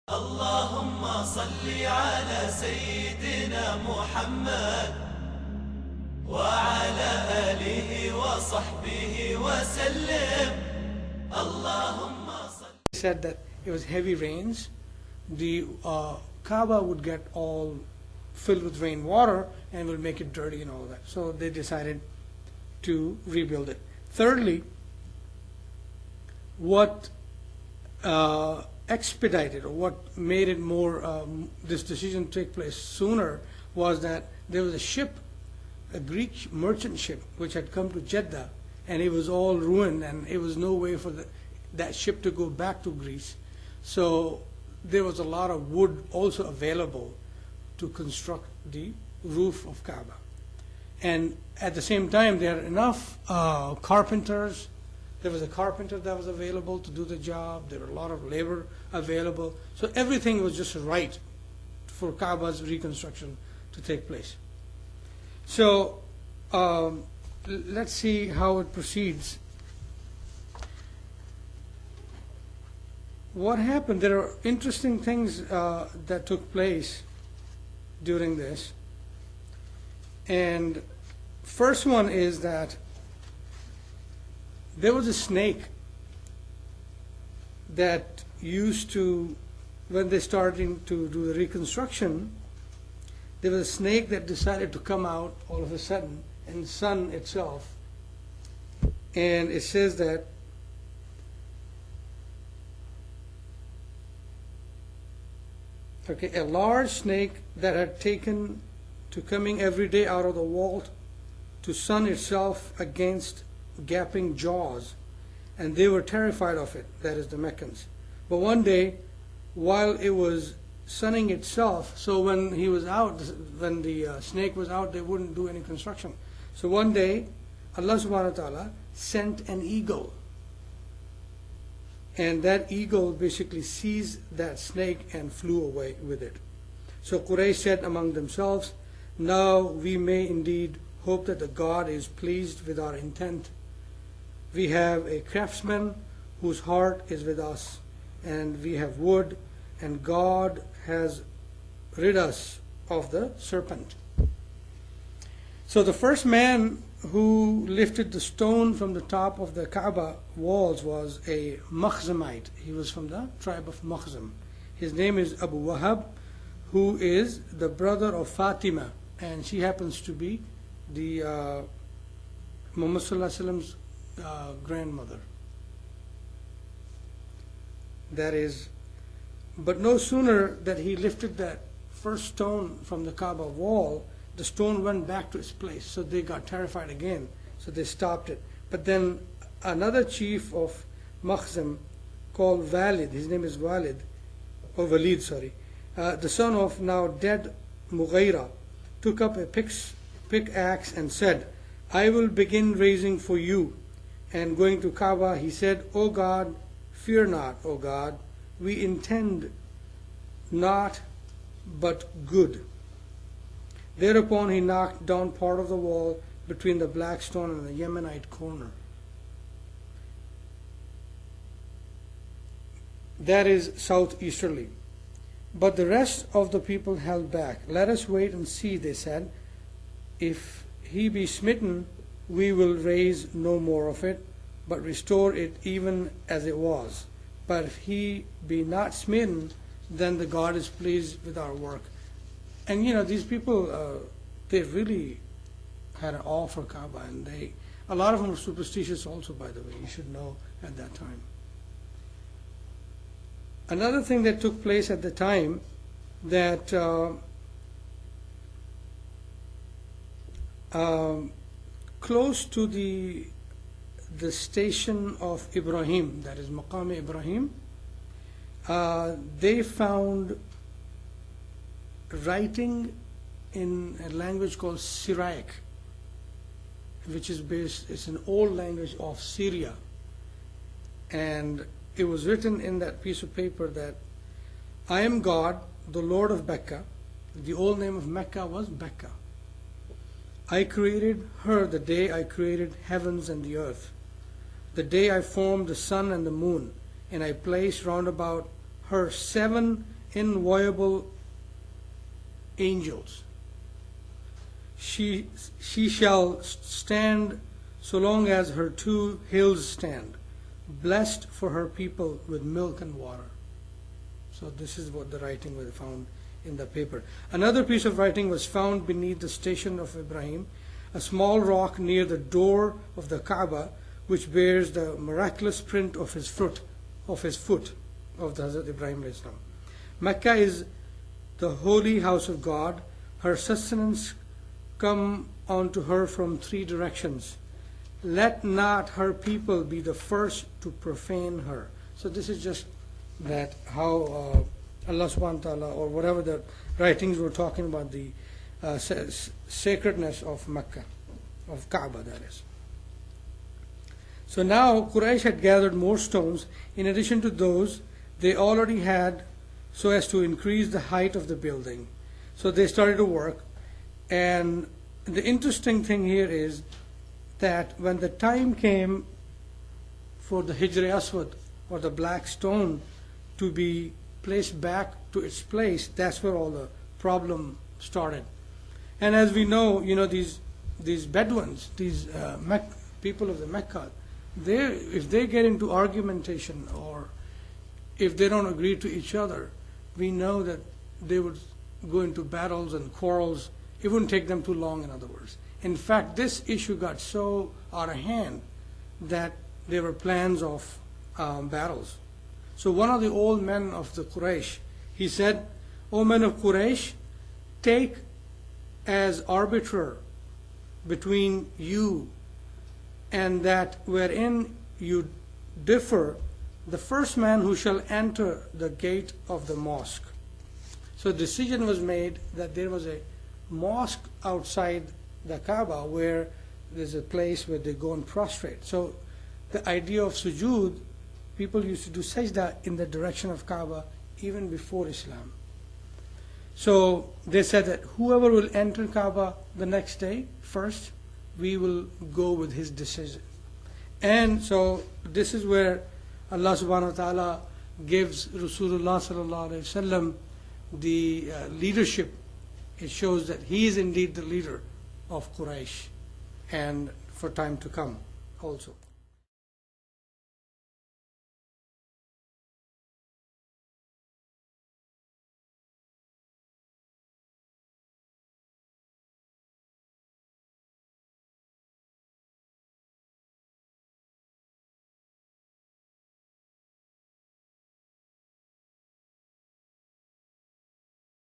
اللهم صل على سيدنا محمد وعلى آله وصحبه وسلم. اللهم صل. He said that it was heavy rains. The Kaabah would get all filled with rainwater and will make it dirty and all that. So they decided to rebuild it. Thirdly, what expedited or what made it more, this decision take place sooner, was that there was a ship, a Greek merchant ship, which had come to Jeddah, and it was all ruined, and it was no way for that ship to go back to Greece. So there was a lot of wood also available to construct the roof of Kaaba. And at the same time, there are enough carpenters. There was a carpenter that was available to do the job. There were a lot of labor available. So everything was just right for Kaaba's reconstruction to take place. So let's see how it proceeds. What happened? There are interesting things that took place during this. And first one is that there was a snake that used to, when they started to do the reconstruction, there was a snake that decided to come out all of a sudden and sun itself. And it says that a large snake that had taken to coming every day out of the vault to sun itself against gaping jaws, and they were terrified of it, that is the Meccans. But one day, while it was sunning itself, so when he was out, when the snake was out, they wouldn't do any construction. So one day, Allah subhanahu wa ta'ala sent an eagle, and that eagle basically seized that snake and flew away with it. So Quraysh said among themselves, "Now we may indeed hope that the God is pleased with our intent. We have a craftsman whose heart is with us, and we have wood, and God has rid us of the serpent." So the first man who lifted the stone from the top of the Kaaba walls was a Makhzamite. He was from the tribe of Makhzam. His name is Abu Wahab, who is the brother of Fatima, and she happens to be the Muhammad Sallallahu Alaihi Wasallam's grandmother. That is, but no sooner that he lifted that first stone from the Kaaba wall, the stone went back to its place. So they got terrified again. So they stopped it. But then another chief of Makhzam called Walid, his name is Walid, or Walid, sorry, the son of now dead Mughira, took up a pickaxe and said, "I will begin raising for you." And going to Kaaba, he said, "O God, fear not, O God, we intend not but good." Thereupon he knocked down part of the wall between the black stone and the Yemenite corner. That is southeasterly. But the rest of the people held back. "Let us wait and see," they said. "If he be smitten, we will raise no more of it, but restore it even as it was. But if he be not smitten, then the God is pleased with our work." And these people, they really had an awe for Kaaba, and a lot of them were superstitious also, by the way, you should know at that time. Another thing that took place at the time, that close to the station of Ibrahim, that is Maqam Ibrahim, they found writing in a language called Syriac, which is it's an old language of Syria. And it was written in that piece of paper that, "I am God, the Lord of Becca." The old name of Mecca was Becca. "I created her the day I created heavens and the earth, the day I formed the sun and the moon, and I placed round about her 7 inviolable angels. She shall stand so long as her two hills stand, blessed for her people with milk and water. So this is what the writing was found in the paper. Another piece of writing was found beneath the station of Ibrahim, a small rock near the door of the Kaabah, which bears the miraculous print of his foot of the Hazrat Ibrahim alayhi salam. Mecca is the holy house of God. Her sustenance come unto her from three directions. Let not her people be the first to profane her. So this is just that how Allah subhanahu wa ta'ala, or whatever the writings were talking about the sacredness of Mecca, of Kaabah, that is. So now Quraysh had gathered more stones in addition to those they already had, so as to increase the height of the building. So they started to work, and the interesting thing here is that when the time came for the Hijr Aswad, or the black stone, to be placed back to its place, that's where all the problem started. And as we know, these Bedouins, these people of the Mecca, if they get into argumentation, or if they don't agree to each other, we know that they would go into battles and quarrels. It wouldn't take them too long, in other words. In fact, this issue got so out of hand that there were plans of battles. So one of the old men of the Quraysh, he said, O men of Quraysh, take as arbiter between you and that wherein you differ, the first man who shall enter the gate of the mosque. So the decision was made that there was a mosque outside the Kaaba where there's a place where they go and prostrate. So the idea of sujood, people used to do sajda in the direction of Kaaba even before Islam. So they said that whoever will enter Kaaba the next day first, we will go with his decision. And so this is where Allah subhanahu wa ta'ala gives Rasulullah sallallahu alayhi wasallam the leadership. It shows that he is indeed the leader of Quraysh, and for time to come also.